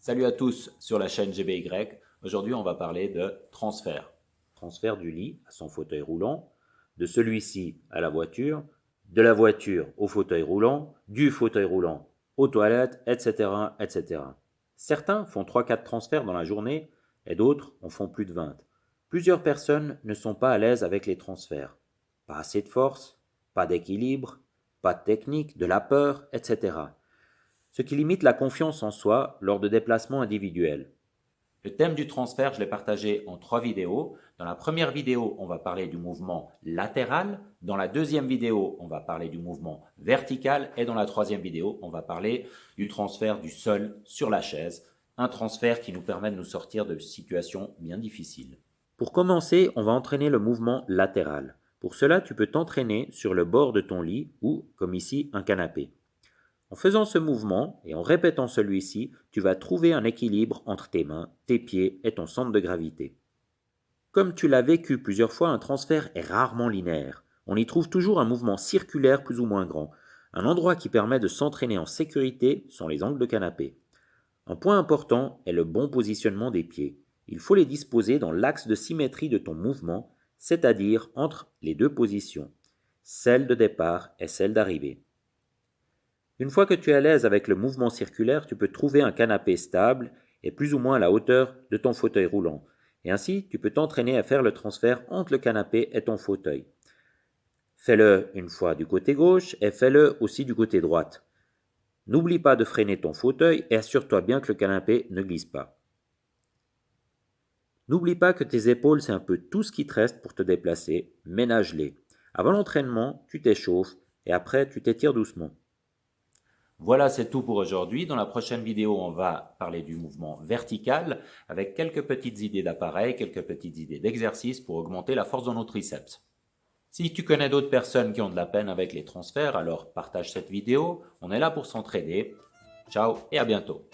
Salut à tous sur la chaîne GBY. Aujourd'hui, on va parler de transfert. Transfert du lit à son fauteuil roulant, de celui-ci à la voiture, de la voiture au fauteuil roulant, du fauteuil roulant aux toilettes, etc. etc. Certains font 3-4 transferts dans la journée et d'autres en font plus de 20. Plusieurs personnes ne sont pas à l'aise avec les transferts. Pas assez de force, pas d'équilibre, pas de technique, de la peur, etc. Ce qui limite la confiance en soi lors de déplacements individuels. Le thème du transfert, je l'ai partagé en 3 vidéos. Dans la première vidéo, on va parler du mouvement latéral. Dans la deuxième vidéo, on va parler du mouvement vertical. Et dans la troisième vidéo, on va parler du transfert du sol sur la chaise. Un transfert qui nous permet de nous sortir de situations bien difficiles. Pour commencer, on va entraîner le mouvement latéral. Pour cela, tu peux t'entraîner sur le bord de ton lit ou, comme ici, un canapé. En faisant ce mouvement et en répétant celui-ci, tu vas trouver un équilibre entre tes mains, tes pieds et ton centre de gravité. Comme tu l'as vécu plusieurs fois, un transfert est rarement linéaire. On y trouve toujours un mouvement circulaire plus ou moins grand. Un endroit qui permet de s'entraîner en sécurité sont les angles de canapé. Un point important est le bon positionnement des pieds. Il faut les disposer dans l'axe de symétrie de ton mouvement, c'est-à-dire entre les deux positions, celle de départ et celle d'arrivée. Une fois que tu es à l'aise avec le mouvement circulaire, tu peux trouver un canapé stable et plus ou moins à la hauteur de ton fauteuil roulant. Et ainsi, tu peux t'entraîner à faire le transfert entre le canapé et ton fauteuil. Fais-le une fois du côté gauche et fais-le aussi du côté droite. N'oublie pas de freiner ton fauteuil et assure-toi bien que le canapé ne glisse pas. N'oublie pas que tes épaules, c'est un peu tout ce qui te reste pour te déplacer, ménage-les. Avant l'entraînement, tu t'échauffes et après, tu t'étires doucement. Voilà, c'est tout pour aujourd'hui. Dans la prochaine vidéo, on va parler du mouvement vertical avec quelques petites idées d'appareils, quelques petites idées d'exercices pour augmenter la force de nos triceps. Si tu connais d'autres personnes qui ont de la peine avec les transferts, alors partage cette vidéo. On est là pour s'entraider. Ciao et à bientôt.